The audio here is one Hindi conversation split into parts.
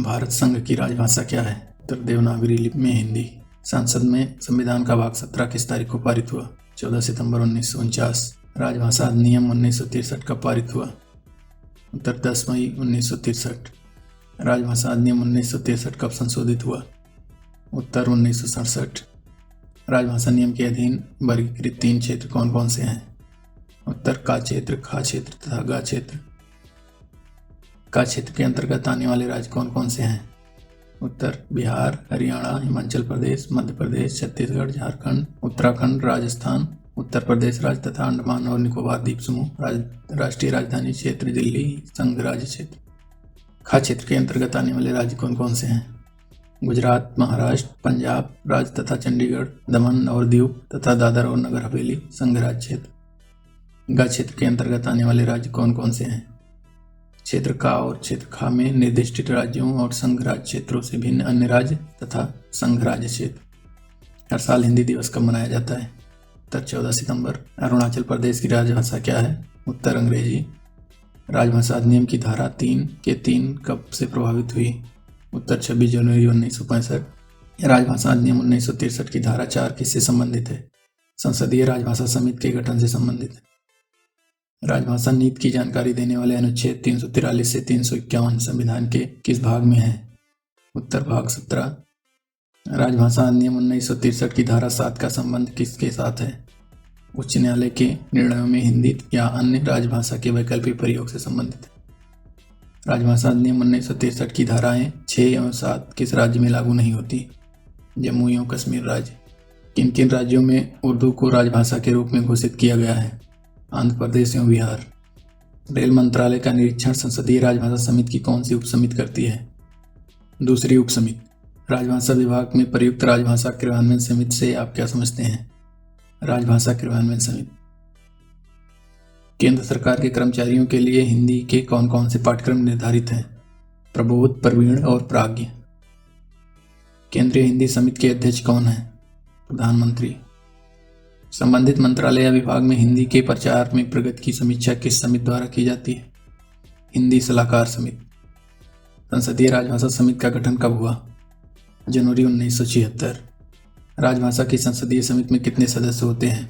भारत संघ की राजभाषा क्या है? उत्तर देवनागरी लिपि में हिंदी। संसद में संविधान का भाग 17 किस तारीख को पारित हुआ? 14 सितंबर 1949। राजभाषा अधिनियम 1963 कब पारित हुआ? उत्तर 10 मई 1963। राजभाषा अधिनियम 1963 कब संशोधित हुआ? उत्तर 1967। राजभाषा नियम के अधीन वर्गीकृत 3 क्षेत्र कौन कौन से हैं? उत्तर का क्षेत्र, खा क्षेत्र तथा गा क्षेत्र। का क्षेत्र के अंतर्गत आने वाले राज्य कौन कौन से हैं? उत्तर बिहार, हरियाणा, हिमाचल प्रदेश, मध्य प्रदेश, छत्तीसगढ़, झारखंड, उत्तराखंड, राजस्थान, उत्तर प्रदेश राज्य तथा अंडमान और निकोबार द्वीप समूह। राष्ट्रीय राजधानी क्षेत्र दिल्ली, संघ राज्य क्षेत्र। खा क्षेत्र के अंतर्गत आने वाले राज्य कौन कौन से हैं? गुजरात, महाराष्ट्र, पंजाब राज्य तथा चंडीगढ़, दमन और दीव तथा दादर और नगर हवेली, संघ राज्य क्षेत्र। गा क्षेत्र के अंतर्गत आने वाले राज्य कौन कौन से हैं? क्षेत्र का और क्षेत्र खा में निर्दिष्ट राज्यों और संघ राज्य क्षेत्रों से भिन्न अन्य राज्य तथा संघ राज्य क्षेत्र। हर साल हिंदी दिवस कब मनाया जाता है? उत्तर 14 सितंबर। अरुणाचल प्रदेश की राजभाषा क्या है? उत्तर अंग्रेजी। राजभाषा अधिनियम की धारा 3 के 3 कब से प्रभावित हुई? उत्तर 26 जनवरी 1965। राजभाषा अधिनियम 1963 की धारा 4 किससे संबंधित है? संसदीय राजभाषा समिति के गठन से संबंधित है। राजभाषा नीति की जानकारी देने वाले अनुच्छेद 343 से 351 संविधान के किस भाग में है? उत्तर भाग 17। राजभाषा अधिनियम 1963 की धारा 7 का संबंध किसके साथ है? उच्च न्यायालय के निर्णयों में हिंदी या अन्य राजभाषा के वैकल्पिक प्रयोग से संबंधित है। राजभाषा अधिनियम 1963 की धाराएं 6 एवं 7 किस राज्य में लागू नहीं होती? जम्मू एवं कश्मीर राज्य। किन किन राज्यों में उर्दू को राजभाषा के रूप में घोषित किया गया है? आंध्र प्रदेश एवं बिहार। रेल मंत्रालय का निरीक्षण संसदीय राजभाषा समिति की कौन सी उपसमिति करती है? दूसरी उपसमिति। राजभाषा विभाग में प्रयुक्त राजभाषा क्रियान्वयन समिति से आप क्या समझते हैं? राजभाषा क्रियान्वयन समिति। केंद्र सरकार के कर्मचारियों के लिए हिंदी के कौन कौन से पाठ्यक्रम निर्धारित हैं? प्रबोध, प्रवीण और प्राज्ञ। केंद्रीय हिंदी समिति के अध्यक्ष कौन है? प्रधानमंत्री। संबंधित मंत्रालय या विभाग में हिंदी के प्रचार में प्रगति की समीक्षा किस समिति द्वारा की जाती है? हिंदी सलाहकार समिति। संसदीय राजभाषा समिति का गठन कब हुआ? जनवरी 1976। राजभाषा की संसदीय समिति में कितने सदस्य होते हैं?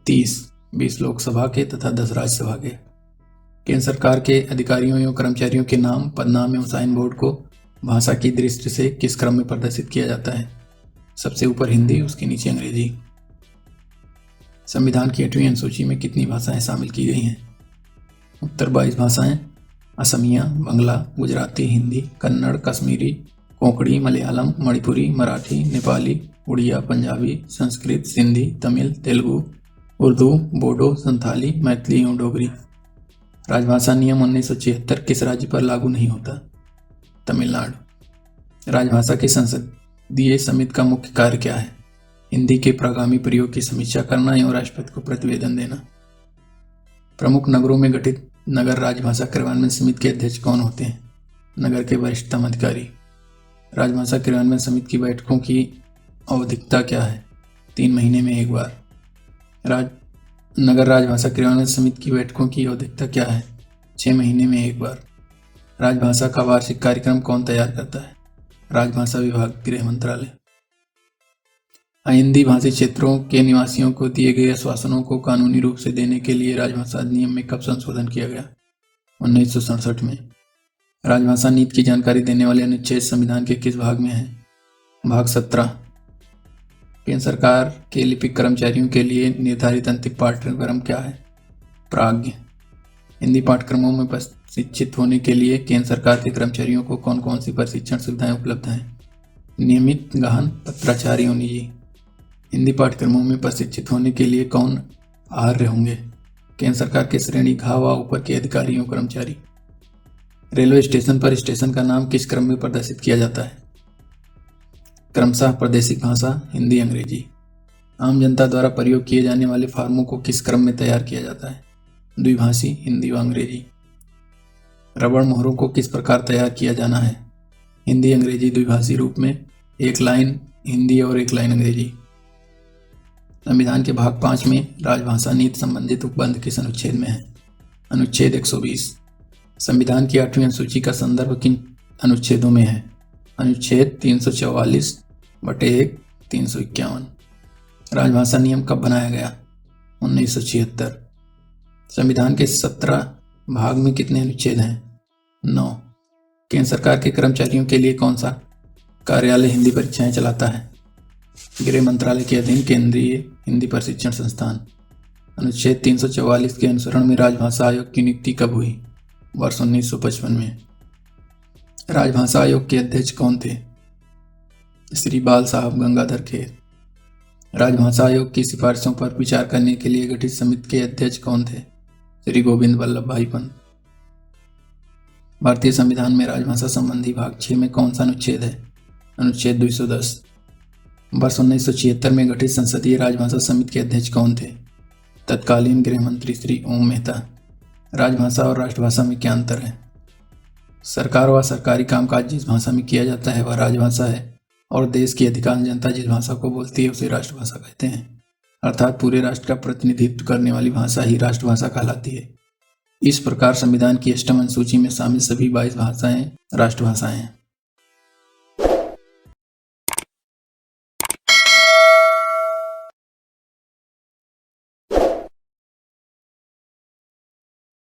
30, 20 लोकसभा के तथा 10 राज्यसभा के। केंद्र सरकार के अधिकारियों एवं कर्मचारियों के नाम, पदनाम एवं साइन बोर्ड को भाषा की दृष्टि से किस क्रम में प्रदर्शित किया जाता है? सबसे ऊपर हिंदी, उसके नीचे अंग्रेजी। संविधान की 8वीं अनुसूची में कितनी भाषाएं शामिल की गई हैं? उत्तर 22 भाषाएं। असमिया, बंगला, गुजराती, हिंदी, कन्नड़, कश्मीरी, कोंकणी, मलयालम, मणिपुरी, मराठी, नेपाली, उड़िया, पंजाबी, संस्कृत, सिंधी, तमिल, तेलुगु, उर्दू, बोडो, संथाली, मैथिली एवं डोगरी। राजभाषा नियम 1976 किस राज्य पर लागू नहीं होता? तमिलनाडु। राजभाषा की संसदीय समिति का मुख्य कार्य क्या है? हिंदी के प्रगामी प्रयोग की समीक्षा करना एवं राष्ट्रपति को प्रतिवेदन देना। प्रमुख नगरों में गठित नगर राजभाषा क्रियान्वयन समिति के अध्यक्ष कौन होते हैं? नगर के वरिष्ठतम अधिकारी। राजभाषा क्रियान्वयन समिति की बैठकों की आवधिकता क्या है? 3 महीने में एक बार। नगर राजभाषा क्रियान्वयन समिति की बैठकों की आवधिकता क्या है? 6 महीने में एक बार। राजभाषा का वार्षिक कार्यक्रम कौन तैयार करता है? राजभाषा विभाग, गृह मंत्रालय। हिंदी भाषी क्षेत्रों के निवासियों को दिए गए आश्वासनों को कानूनी रूप से देने के लिए राजभाषा अधिनियम में कब संशोधन किया गया? 1967 में। राजभाषा नीति की जानकारी देने वाले अनुच्छेद संविधान के किस भाग में है? भाग 17। केंद्र सरकार के लिपिक कर्मचारियों के लिए निर्धारित अंतिम पाठ्यक्रम क्या है? प्राज्ञ। हिंदी पाठ्यक्रमों में प्रशिक्षित होने के लिए केंद्र सरकार के कर्मचारियों को कौन कौन सी प्रशिक्षण सुविधाएं उपलब्ध हैं? नियमित, गहन, पत्राचार एवं निजी। हिंदी पाठ्यक्रमों में प्रशिक्षित होने के लिए कौन आहार्य होंगे? केंद्र सरकार के श्रेणी घ व ऊपर के अधिकारी एवं कर्मचारी। रेलवे स्टेशन पर स्टेशन का नाम किस क्रम में प्रदर्शित किया जाता है? क्रमशः प्रादेशिक भाषा, हिंदी, अंग्रेजी। आम जनता द्वारा प्रयोग किए जाने वाले फार्मों को किस क्रम में तैयार किया जाता है? द्विभाषी, हिंदी व अंग्रेजी। रबड़ मोहरों को किस प्रकार तैयार किया जाना है? हिंदी, अंग्रेजी द्विभाषी रूप में, 1 लाइन हिंदी और 1 लाइन अंग्रेजी। संविधान के भाग 5 में राजभाषा नीति संबंधित उपबंध किस अनुच्छेद में है? अनुच्छेद 120। संविधान की 8वीं अनुसूची का संदर्भ किन अनुच्छेदों में है। अनुच्छेद 344/1 351। राजभाषा नियम कब बनाया गया? 1976। संविधान के 17 भाग में कितने अनुच्छेद हैं? 9। केंद्र सरकार के कर्मचारियों के लिए कौन सा कार्यालय हिंदी परीक्षाएं चलाता है? गृह मंत्रालय के अधीन केंद्रीय हिंदी प्रशिक्षण संस्थान। अनुच्छेद 344 के अनुसरण में राजभाषा आयोग की नियुक्ति कब हुई? वर्ष 1955 में। राजभाषा आयोग के अध्यक्ष कौन थे? श्री बाल साहब गंगाधर खेर। राजभाषा आयोग की सिफारिशों पर विचार करने के लिए गठित समिति के अध्यक्ष कौन थे? श्री गोविंद वल्लभ भाई पंत। भारतीय संविधान में राजभाषा संबंधी भाग 6 में कौन सा अनुच्छेद है? अनुच्छेद 210। वर्ष 1976 में गठित संसदीय राजभाषा समिति के अध्यक्ष कौन थे? तत्कालीन गृह मंत्री श्री ओम मेहता। राजभाषा और राष्ट्रभाषा में क्या अंतर है? सरकार व सरकारी कामकाज जिस भाषा में किया जाता है वह राजभाषा है और देश की अधिकांश जनता जिस भाषा को बोलती है उसे राष्ट्रभाषा कहते हैं। अर्थात पूरे राष्ट्र का प्रतिनिधित्व करने वाली भाषा ही राष्ट्रभाषा कहलाती है। इस प्रकार संविधान की अष्टम अनुसूची में शामिल सभी 22 भाषाएं राष्ट्रभाषाएं हैं।